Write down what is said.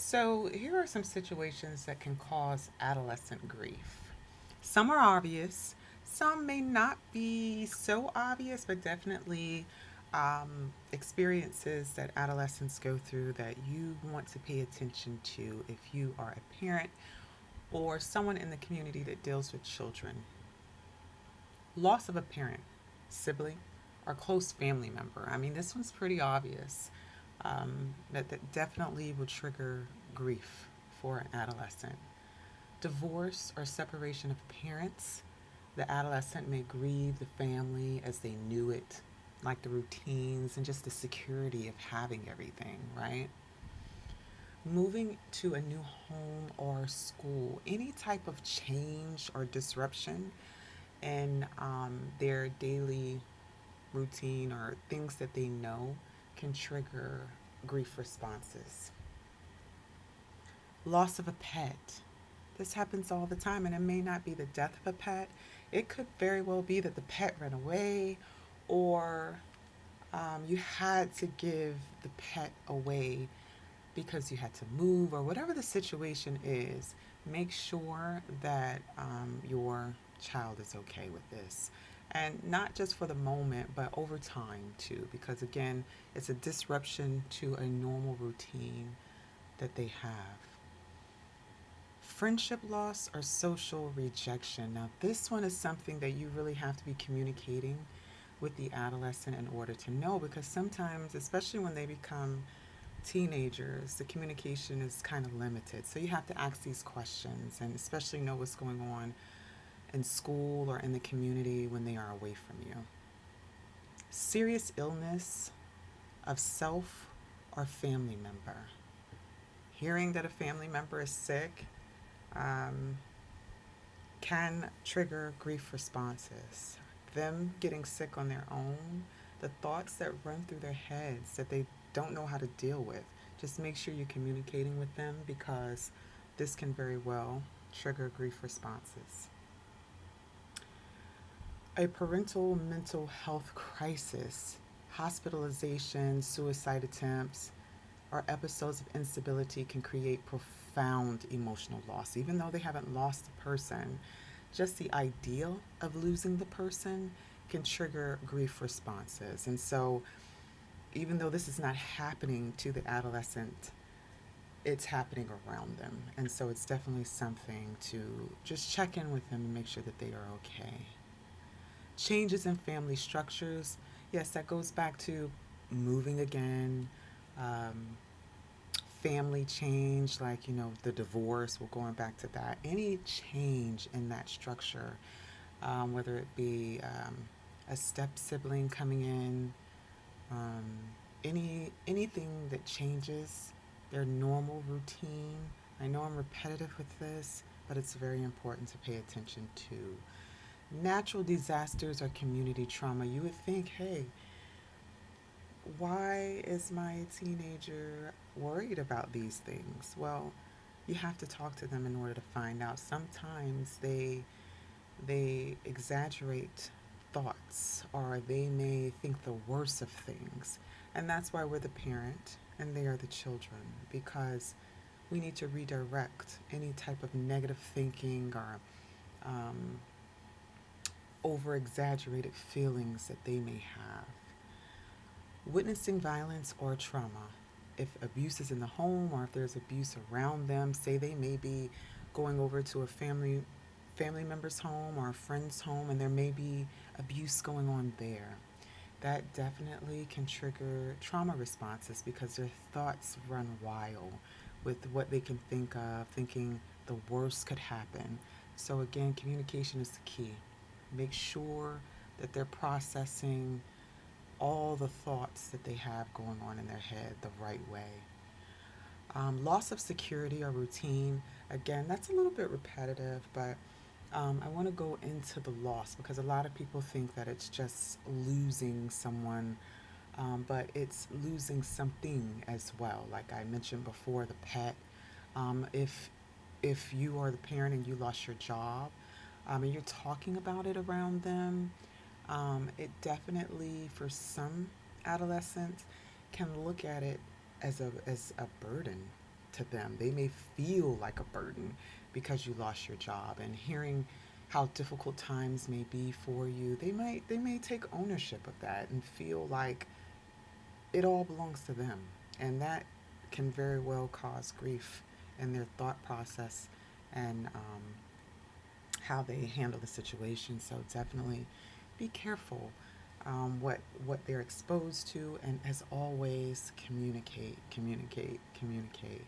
So, here are some situations that can cause adolescent grief. Some are obvious, some may not be so obvious, but definitely experiences that adolescents go through that you want to pay attention to if you are a parent or someone in the community that deals with children. Loss of a parent, sibling, or close family member. I mean, this one's pretty obvious. That definitely will trigger grief for an adolescent. Divorce or separation of parents. The adolescent may grieve the family as they knew it, like the routines and just the security of having everything, right? Moving to a new home or school, any type of change or disruption in their daily routine or things that they know can trigger grief responses. Loss of a pet. This happens all the time, and it may not be the death of a pet. It could very well be that the pet ran away, or you had to give the pet away because you had to move, or whatever the situation is. Make sure that your child is okay with this. And not just for the moment, but over time too, because again, it's a disruption to a normal routine that they have. Friendship loss or social rejection. Now, this one is something that you really have to be communicating with the adolescent in order to know, because sometimes, especially when they become teenagers, the communication is kind of limited. So you have to ask these questions and especially know what's going on in school or in the community when they are away from you. Serious illness of self or family member. Hearing that a family member is sick um, can trigger grief responses. Them getting sick on their own, the thoughts that run through their heads that they don't know how to deal with. Just make sure you're communicating with them because this can very well trigger grief responses. A parental mental health crisis, hospitalization, suicide attempts, or episodes of instability can create profound emotional loss. Even though they haven't lost the person, just the idea of losing the person can trigger grief responses. And so, even though this is not happening to the adolescent, it's happening around them. And so, it's definitely something to just check in with them and make sure that they are okay. Changes in family structures. Yes, that goes back to moving again, um, family change, like, the divorce, we're going back to that. Any change in that structure, whether it be a step sibling coming in, um, anything that changes their normal routine. I know I'm repetitive with this, but it's very important to pay attention to. Natural disasters or community trauma. You would think, hey, why is my teenager worried about these things? Well, you have to talk to them in order to find out. Sometimes they exaggerate thoughts or they may think the worst of things. And that's why we're the parent and they are the children, because we need to redirect any type of negative thinking or um, over exaggerated feelings that they may have. Witnessing violence or trauma. If abuse is in the home or if there's abuse around them, say they may be going over to a family member's home or a friend's home and there may be abuse going on there. That definitely can trigger trauma responses because their thoughts run wild with what they can think of, thinking the worst could happen. So again, communication is the key. Make sure that they're processing all the thoughts that they have going on in their head the right way. Loss of security or routine, again, that's a little bit repetitive, but I want to go into the loss because a lot of people think that it's just losing someone, but it's losing something as well. Like I mentioned before, the pet. If you are the parent and you lost your job, and you're talking about it around them, it definitely, for some adolescents, can look at it as a burden to them. They may feel like a burden because you lost your job, and hearing how difficult times may be for you, they may take ownership of that and feel like it all belongs to them. And that can very well cause grief in their thought process and how they handle the situation. So definitely be careful what they're exposed to, and as always, communicate, communicate, communicate.